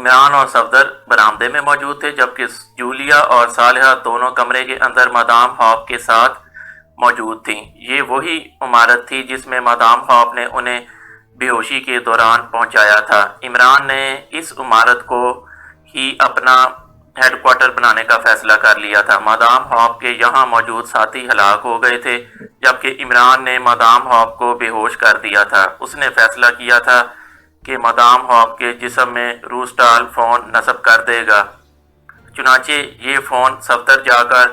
عمران اور صفدر برآمدے میں موجود تھے، جبکہ جولیا اور صالحہ دونوں کمرے کے اندر مادام ہاپ کے ساتھ موجود تھیں۔ یہ وہی عمارت تھی جس میں مادام ہاپ نے انہیں بے ہوشی کے دوران پہنچایا تھا۔ عمران نے اس عمارت کو ہی اپنا ہیڈ کوارٹر بنانے کا فیصلہ کر لیا تھا۔ مادام ہاپ کے یہاں موجود ساتھی ہلاک ہو گئے تھے، جبکہ عمران نے مادام ہاپ کو بے ہوش کر دیا تھا۔ اس نے فیصلہ کیا تھا کہ مادام ہاپ کے جسم میں روسٹال فون نصب کر دے گا۔ چنانچہ یہ فون صفدر جا کر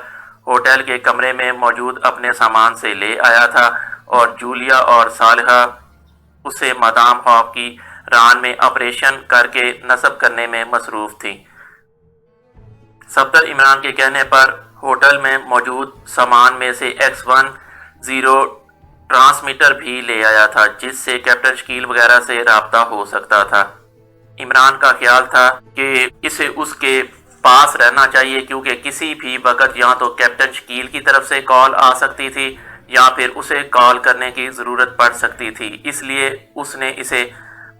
ہوٹل کے کمرے میں موجود اپنے سامان سے لے آیا تھا اور جولیا اور صالحہ اسے مادام ہاپ کی ران میں آپریشن کر کے نصب کرنے میں مصروف تھی۔ صفدر عمران کے کہنے پر ہوٹل میں موجود سامان میں سے X10 ٹرانسمیٹر بھی لے آیا تھا، جس سے کیپٹن شکیل وغیرہ سے رابطہ ہو سکتا تھا۔ عمران کا خیال تھا کہ اسے اس کے پاس رہنا چاہیے، کیونکہ کسی بھی وقت یا تو کیپٹن شکیل کی طرف سے کال آ سکتی تھی یا پھر اسے کال کرنے کی ضرورت پڑ سکتی تھی۔ اس لیے اس نے اسے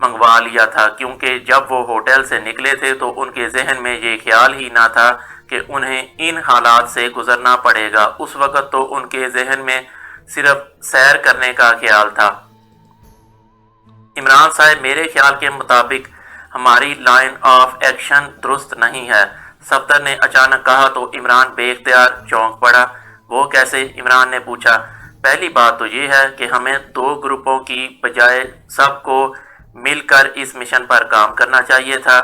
منگوا لیا تھا، کیونکہ جب وہ ہوٹل سے نکلے تھے تو ان کے ذہن میں یہ خیال ہی نہ تھا کہ انہیں ان حالات سے گزرنا پڑے گا۔ اس وقت تو ان کے ذہن میں صرف سیر کرنے کا خیال تھا۔ عمران صاحب، میرے خیال کے مطابق ہماری لائن آف ایکشن درست نہیں ہے، صفدر نے اچانک کہا تو عمران بے اختیار چونک پڑا۔ وہ کیسے؟ عمران نے پوچھا۔ پہلی بات تو یہ ہے کہ ہمیں 2 گروپوں کی بجائے سب کو مل کر اس مشن پر کام کرنا چاہیے تھا۔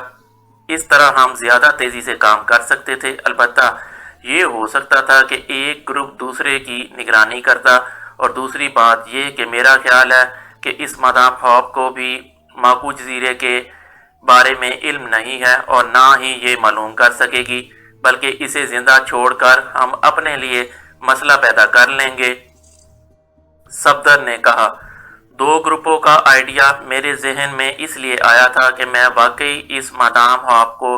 اس طرح ہم زیادہ تیزی سے کام کر سکتے تھے۔ البتہ یہ ہو سکتا تھا کہ ایک گروپ دوسرے کی نگرانی کرتا، اور دوسری بات یہ کہ میرا خیال ہے کہ اس مادام ہاپ کو بھی ماکو جزیرے کے بارے میں علم نہیں ہے اور نہ ہی یہ معلوم کر سکے گی، بلکہ اسے زندہ چھوڑ کر ہم اپنے لیے مسئلہ پیدا کر لیں گے۔ صفدر نے کہا، 2 گروپوں کا آئیڈیا میرے ذہن میں اس لیے آیا تھا کہ میں واقعی اس مادام ہاپ کو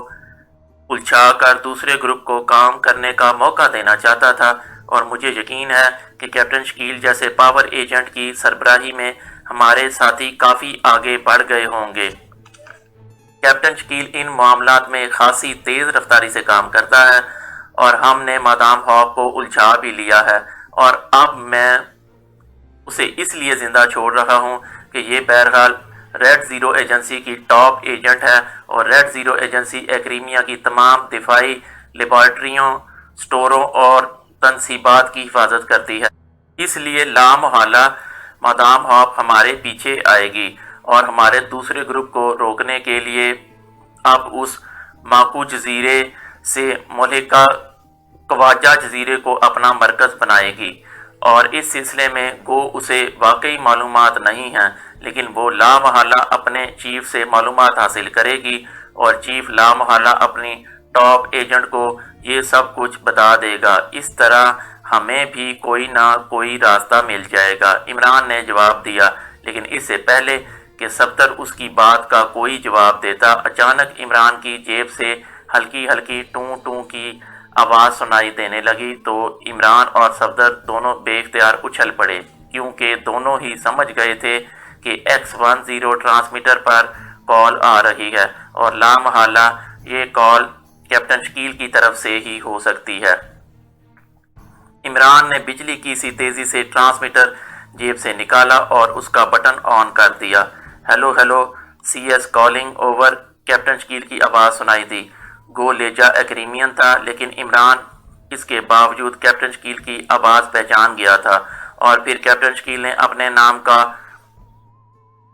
الجھا کر دوسرے گروپ کو کام کرنے کا موقع دینا چاہتا تھا، اور مجھے یقین ہے کہ کیپٹن شکیل جیسے پاور ایجنٹ کی سربراہی میں ہمارے ساتھی کافی آگے بڑھ گئے ہوں گے۔ کیپٹن شکیل ان معاملات میں خاصی تیز رفتاری سے کام کرتا ہے، اور ہم نے مادام ہاپ کو الجھا بھی لیا ہے، اور اب میں اسے اس لیے زندہ چھوڑ رہا ہوں کہ یہ بہرحال ریڈ زیرو ایجنسی کی ٹاپ ایجنٹ ہے، اور ریڈ زیرو ایجنسی ایکریمیا کی تمام دفاعی لیبارٹریوں، سٹوروں اور تنصیبات کی حفاظت کرتی ہے۔ اس لیے لامحالہ مادام ہاپ ہمارے پیچھے آئے گی، اور ہمارے دوسرے گروپ کو روکنے کے لیے اب اس ماکو جزیرے سے ملحقہ کواجہ جزیرے کو اپنا مرکز بنائے گی، اور اس سلسلے میں گو اسے واقعی معلومات نہیں ہیں، لیکن وہ لامحالہ اپنے چیف سے معلومات حاصل کرے گی، اور چیف لامحالہ اپنی ٹاپ ایجنٹ کو یہ سب کچھ بتا دے گا۔ اس طرح ہمیں بھی کوئی نہ کوئی راستہ مل جائے گا، عمران نے جواب دیا۔ لیکن اس سے پہلے کہ صفدر اس کی بات کا کوئی جواب دیتا، اچانک عمران کی جیب سے ہلکی ہلکی ٹوں ٹوں کی آواز سنائی دینے لگی، تو عمران اور صفدر دونوں بے اختیار اچھل پڑے، کیونکہ دونوں ہی سمجھ گئے تھے کہ X10 ٹرانسمیٹر پر کال آ رہی ہے، اور لامحالہ یہ کال کیپٹن شکیل کی طرف سے ہی ہو سکتی ہے۔ عمران نے بجلی کی سی تیزی سے ٹرانسمیٹر جیب سے نکالا اور اس کا بٹن آن کر دیا۔ Hello hello, CS calling over, captain Shakeel کی آواز سنائی دی۔ گو لیجا ایکریمین تھا، لیکن عمران اس کے باوجود کیپٹن شکیل کی آواز پہچان گیا تھا، اور پھر کیپٹن شکیل نے اپنے نام کا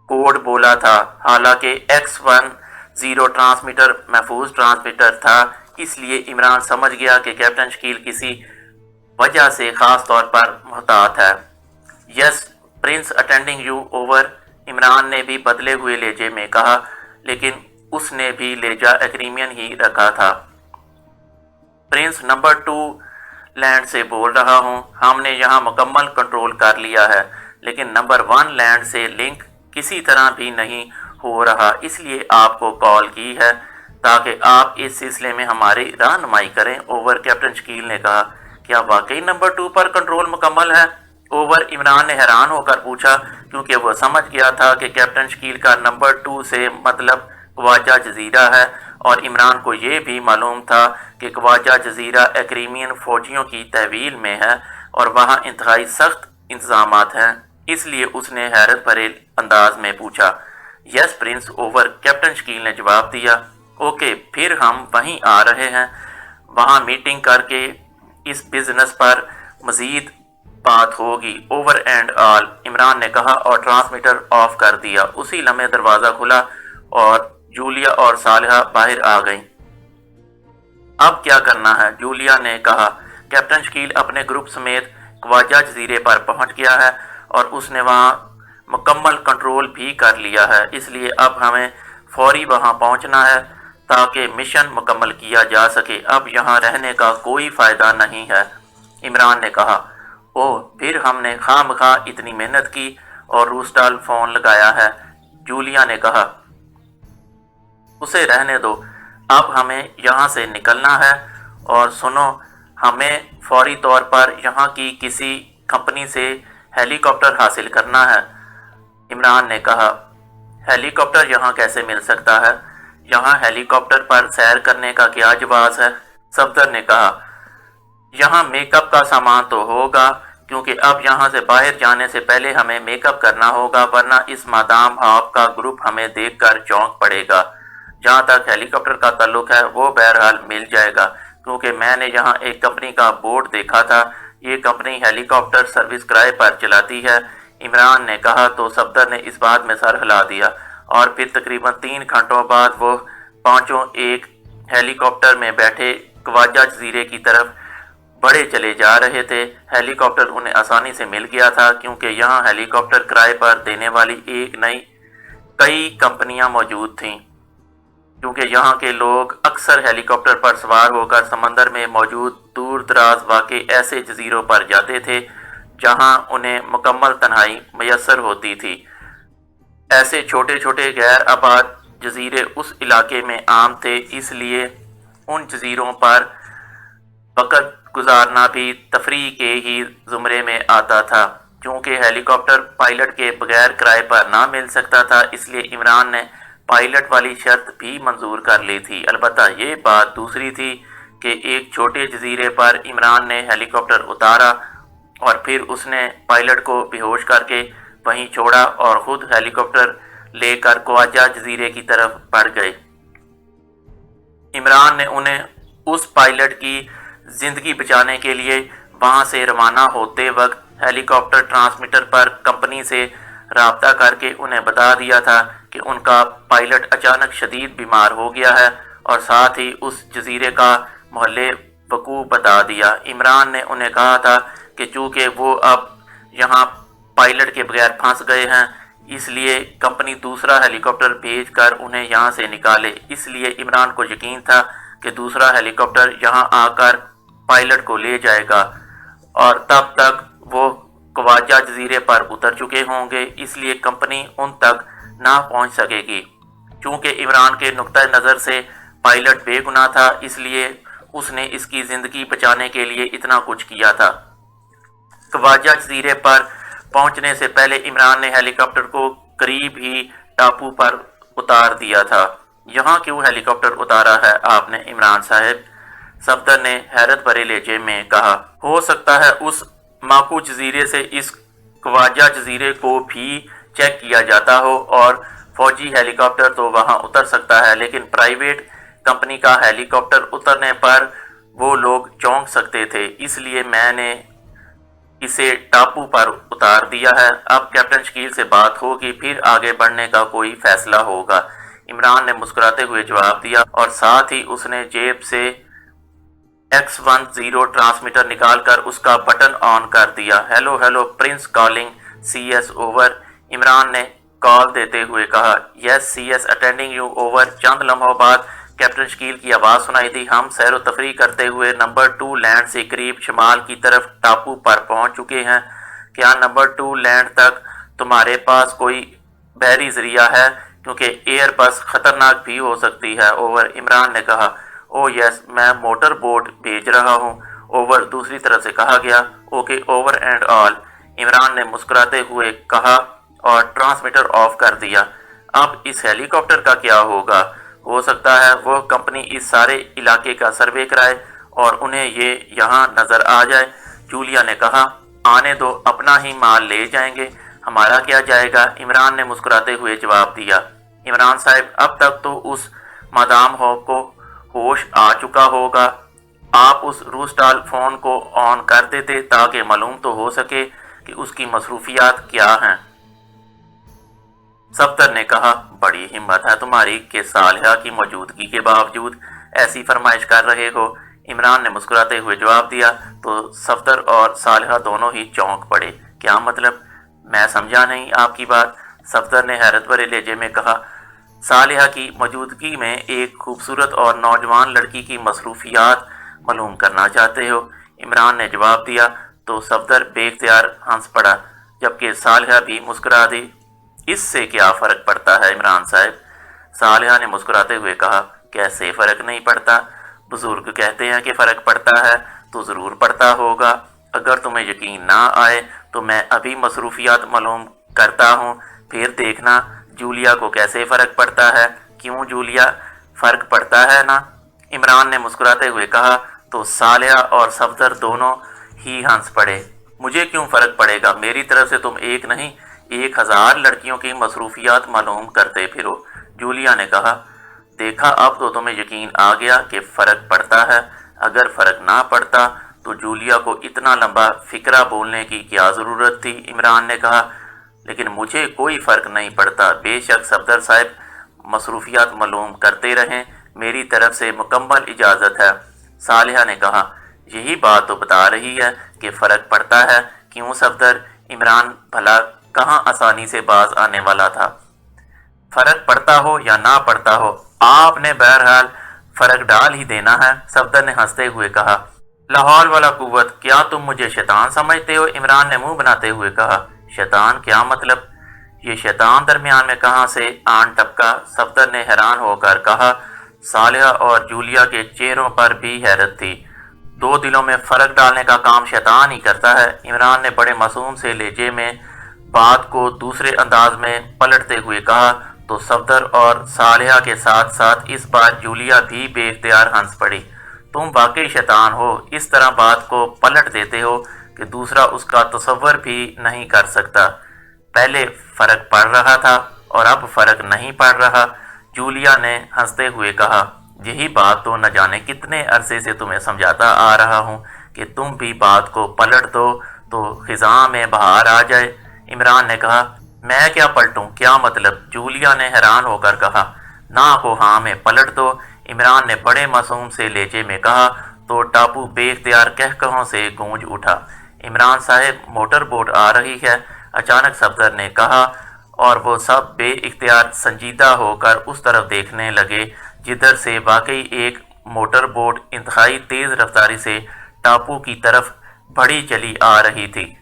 کوڈ بولا تھا۔ حالانکہ X10 ٹرانسمیٹر محفوظ ٹرانسمیٹر تھا، اس لیے عمران سمجھ گیا کہ کیپٹن شکیل کسی وجہ سے خاص طور پر محتاط ہے۔ Yes prince attending you over, Imran نے بھی بدلے ہوئے لہجے میں کہا، لیکن اس نے بھی لہجہ ایکریمین ہی رکھا تھا۔ پرنس نمبر 2 لینڈ سے بول رہا ہوں، ہم نے یہاں مکمل کنٹرول کر لیا ہے، لیکن نمبر 1 لینڈ سے لنک کسی طرح بھی نہیں ہو رہا، اس لیے آپ کو کال کی ہے تاکہ آپ اس سلسلے میں ہماری رہنمائی کریں۔ اوور، کیپٹن شکیل نے کہا۔ کیا واقعی نمبر 2 پر کنٹرول مکمل ہے؟ اوور، عمران نے حیران ہو کر پوچھا، کیونکہ وہ سمجھ گیا تھا کہ کیپٹن شکیل کا نمبر 2 سے مطلب خواجہ جزیرہ ہے، اور عمران کو یہ بھی معلوم تھا کہ خواجہ جزیرہ ایکریمین فوجیوں کی تحویل میں ہے اور وہاں انتہائی سخت انتظامات ہیں، اس لیے اس نے حیرت بھرے انداز میں پوچھا۔ یس پرنس، اوور، کیپٹن شکیل نے جواب دیا۔ اوکے، پھر ہم وہیں آ رہے ہیں، وہاں میٹنگ کر کے اس بزنس پر مزید بات ہوگی، اوور اینڈ آل، عمران نے کہا اور ٹرانسمیٹر آف کر دیا۔ اسی لمحے دروازہ کھلا اور جولیا اور صالحہ باہر آ گئیں۔ اب کیا کرنا ہے؟ جولیا نے کہا۔ کیپٹن شکیل اپنے گروپ سمیت خواجہ جزیرے پر پہنچ گیا ہے اور اس نے وہاں مکمل کنٹرول بھی کر لیا ہے، اس لیے اب ہمیں فوری وہاں پہنچنا ہے تاکہ مشن مکمل کیا جا سکے۔ اب یہاں رہنے کا کوئی فائدہ نہیں ہے، عمران نے کہا۔ اوہ، پھر ہم نے خواہ مخواہ اتنی محنت کی اور روسٹال فون لگایا ہے، جولیا نے کہا۔ اسے رہنے دو، اب ہمیں یہاں سے نکلنا ہے، اور سنو، ہمیں فوری طور پر یہاں کی کسی کمپنی سے ہیلی کاپٹر حاصل کرنا ہے، عمران نے کہا۔ ہیلی کاپٹر یہاں کیسے مل سکتا ہے؟ یہاں ہیلی کاپٹر پر سیر کرنے کا کیا جواز ہے؟ صفدر نے کہا۔ یہاں میک اپ کا سامان تو ہوگا، کیونکہ اب یہاں سے باہر جانے سے پہلے ہمیں میک اپ کرنا ہوگا، ورنہ اس مادام ہاپ کا گروپ ہمیں دیکھ کر چونک پڑے گا۔ جہاں تک ہیلی کاپٹر کا تعلق ہے وہ بہرحال مل جائے گا، کیونکہ میں نے یہاں ایک کمپنی کا بورڈ دیکھا تھا، یہ کمپنی ہیلی کاپٹر سروس کرائے پر چلاتی ہے، عمران نے کہا تو صفدر نے اس بات میں سر ہلا دیا، اور پھر تقریباً 3 گھنٹوں بعد وہ پانچوں ایک ہیلی کاپٹر میں بیٹھے خواجہ جزیرے کی طرف بڑھے چلے جا رہے تھے۔ ہیلی کاپٹر انہیں آسانی سے مل گیا تھا، کیونکہ یہاں ہیلی کاپٹر کرائے پر دینے والی کئی کمپنیاں موجود تھیں، کیونکہ یہاں کے لوگ اکثر ہیلی کاپٹر پر سوار ہو کر سمندر میں موجود دور دراز واقع ایسے جزیروں پر جاتے تھے جہاں انہیں مکمل تنہائی میسر ہوتی تھی۔ ایسے چھوٹے چھوٹے غیر آباد جزیرے اس علاقے میں عام تھے، اس لیے ان جزیروں پر وقت گزارنا بھی تفریح کے ہی زمرے میں آتا تھا۔ چونکہ ہیلی کاپٹر پائلٹ کے بغیر کرائے پر نہ مل سکتا تھا، اس لیے عمران نے پائلٹ والی شرط بھی منظور کر لی تھی۔ البتہ یہ بات دوسری تھی کہ ایک چھوٹے جزیرے پر عمران نے ہیلی کاپٹر اتارا اور پھر اس نے پائلٹ کو بے ہوش کر کے وہیں چھوڑا اور خود ہیلی کاپٹر لے کر خواجہ جزیرے کی طرف بڑھ گئے۔ عمران نے انہیں اس پائلٹ کی زندگی بچانے کے لیے وہاں سے روانہ ہوتے وقت ہیلی کاپٹر ٹرانسمیٹر پر کمپنی سے رابطہ کر کے انہیں بتا دیا تھا کہ ان کا پائلٹ اچانک شدید بیمار ہو گیا ہے، اور ساتھ ہی اس جزیرے کا محلِ وقوع بتا دیا۔ عمران نے انہیں کہا تھا کہ چونکہ وہ اب یہاں پائلٹ کے بغیر پھنس گئے ہیں، اس لیے کمپنی دوسرا ہیلی کاپٹر بھیج کر انہیں یہاں سے نکالے۔ اس لیے عمران کو یقین تھا کہ دوسرا ہیلی کاپٹر یہاں آ کر پائلٹ کو لے جائے گا، اور تب تک وہ خواجہ جزیرے پر اتر چکے ہوں گے، اس لیے کمپنی ان تک نہ پہنچ سکے گی۔ چونکہ عمران کے نقطہ نظر سے پائلٹ بے گناہ تھا، اس لیے اس نے اس کی زندگی بچانے کے لیے اتنا کچھ کیا تھا۔ خواجہ جزیرے پر پہنچنے سے پہلے عمران نے ہیلی کاپٹر کو قریب ہی ٹاپو پر اتار دیا تھا۔ یہاں کیوں ہیلی کاپٹر اتارا ہے آپ نے عمران صاحب؟ صفدر نے حیرت بھرے لہجے میں کہا۔ ہو سکتا ہے اس ماکو جزیرے سے اس خواجہ جزیرے کو بھی چیک کیا جاتا ہو، اور فوجی ہیلی کاپٹر تو وہاں اتر سکتا ہے، لیکن پرائیویٹ کمپنی کا ہیلی کاپٹر اترنے پر وہ لوگ چونک سکتے تھے، اس لیے میں نے اسے ٹاپو پر اتار دیا ہے۔ اب کیپٹن شکیل سے بات ہوگی، پھر آگے بڑھنے کا کوئی فیصلہ ہوگا، عمران نے مسکراتے ہوئے جواب دیا، اور ساتھ ہی اس نے جیب سے X10 ٹرانسمیٹر نکال کر اس کا بٹن آن کر دیا۔ Hello hello prince calling CS over, Imran نے کال دیتے ہوئے کہا۔ یس CS اٹینڈنگ یو اوور۔ چند لمحوں بعد کیپٹن شکیل کی آواز سنائی دی۔ ہم سیر و تفریح کرتے ہوئے نمبر 2 لینڈ سے قریب شمال کی طرف ٹاپو پر پہنچ چکے ہیں۔ کیا نمبر 2 لینڈ تک تمہارے پاس کوئی بحری ذریعہ ہے، کیونکہ ایئر بس خطرناک بھی ہو سکتی ہے، اوور، عمران نے کہا۔ او یس، میں موٹر بوٹ بھیج رہا ہوں، اوور، دوسری طرف سے کہا گیا۔ Okay, over and all, Imran نے مسکراتے ہوئے کہا اور ٹرانسمیٹر آف کر دیا۔ اب اس ہیلی کاپٹر کا کیا ہوگا؟ ہو سکتا ہے وہ کمپنی اس سارے علاقے کا سروے کرائے اور انہیں یہ یہاں نظر آ جائے۔ جولیا نے کہا، آنے دو، اپنا ہی مال لے جائیں گے، ہمارا کیا جائے گا؟ عمران نے مسکراتے ہوئے جواب دیا۔ عمران صاحب، اب تک تو اس مادام ہو کو ہوش آ چکا ہوگا، آپ اس روسٹال فون کو آن کر دیتے تاکہ معلوم تو ہو سکے کہ اس کی مصروفیات کیا ہیں۔ صفدر نے کہا، بڑی ہمت ہے تمہاری کہ صالحہ کی موجودگی کے باوجود ایسی فرمائش کر رہے ہو۔ عمران نے مسکراتے ہوئے جواب دیا تو صفدر اور صالحہ دونوں ہی چونک پڑے۔ کیا مطلب؟ میں سمجھا نہیں آپ کی بات، صفدر نے حیرت بھرے لہجے میں کہا۔ صالحہ کی موجودگی میں ایک خوبصورت اور نوجوان لڑکی کی مصروفیات معلوم کرنا چاہتے ہو؟ عمران نے جواب دیا تو صفدر بے اختیار ہنس پڑا، جبکہ صالحہ بھی مسکرا دی۔ اس سے کیا فرق پڑتا ہے عمران صاحب؟ صالحہ نے مسکراتے ہوئے کہا، کیسے فرق نہیں پڑتا؟ بزرگ کہتے ہیں کہ فرق پڑتا ہے تو ضرور پڑتا ہوگا۔ اگر تمہیں یقین نہ آئے تو میں ابھی مصروفیات معلوم کرتا ہوں، پھر دیکھنا جولیا کو کیسے فرق پڑتا ہے۔ کیوں جولیا؟ فرق پڑتا ہے نا، عمران نے مسکراتے ہوئے کہا تو صالحہ اور صفدر دونوں ہی ہنس پڑے۔ مجھے کیوں فرق پڑے گا؟ میری طرف سے تم ایک نہیں 1000 لڑکیوں کی مصروفیات معلوم کرتے پھرو، جولیا نے کہا۔ دیکھا، اب تو تمہیں یقین آ گیا کہ فرق پڑتا ہے۔ اگر فرق نہ پڑتا تو جولیا کو اتنا لمبا فقرہ بولنے کی کیا ضرورت تھی؟ عمران نے کہا۔ لیکن مجھے کوئی فرق نہیں پڑتا، بے شک صفدر صاحب مصروفیات معلوم کرتے رہیں، میری طرف سے مکمل اجازت ہے۔ صالحہ نے کہا، یہی بات تو بتا رہی ہے کہ فرق پڑتا ہے۔ کیوں صفدر؟ عمران بھلا کہاں آسانی سے باز آنے والا تھا۔ فرق پڑتا ہو یا نہ پڑتا ہو، آپ نے بہرحال فرق ڈال ہی دینا ہے، صفدر نے ہنستے ہوئے کہا۔ لا حول ولا قوت، کیا تم مجھے شیطان سمجھتے ہو؟ عمران نے منہ بناتے ہوئے کہا۔ شیطان؟ کیا مطلب؟ یہ شیطان درمیان میں کہاں سے آن ٹپکا؟ صفدر نے حیران ہو کر کہا۔ صالحہ اور جولیا کے چہروں پر بھی حیرت تھی۔ دو دلوں میں فرق ڈالنے کا کام شیطان ہی کرتا ہے، عمران نے بڑے معصوم سے لہجے میں بات کو دوسرے انداز میں پلٹتے ہوئے کہا تو صفدر اور صالحہ کے ساتھ ساتھ اس بار جولیا بھی بے اختیار ہنس پڑی۔ تم واقعی شیطان ہو، اس طرح بات کو پلٹ دیتے ہو کہ دوسرا اس کا تصور بھی نہیں کر سکتا۔ پہلے فرق پڑ رہا تھا اور اب فرق نہیں پڑ رہا، جولیا نے ہنستے ہوئے کہا۔ یہی بات تو نہ جانے کتنے عرصے سے تمہیں سمجھاتا آ رہا ہوں کہ تم بھی بات کو پلٹ دو تو خزاں میں بہار آ جائے، عمران نے کہا۔ میں کیا پلٹوں؟ کیا مطلب؟ جولیا نے حیران ہو کر کہا۔ نہ کو ہاں میں پلٹ دو، عمران نے بڑے معصوم سے لہجے میں کہا تو ٹاپو بے اختیار کہکہوں سے گونج اٹھا۔ عمران صاحب، موٹر بوٹ آ رہی ہے، اچانک صفدر نے کہا، اور وہ سب بے اختیار سنجیدہ ہو کر اس طرف دیکھنے لگے جدھر سے واقعی ایک موٹر بوٹ انتہائی تیز رفتاری سے ٹاپو کی طرف بڑھی چلی آ رہی تھی۔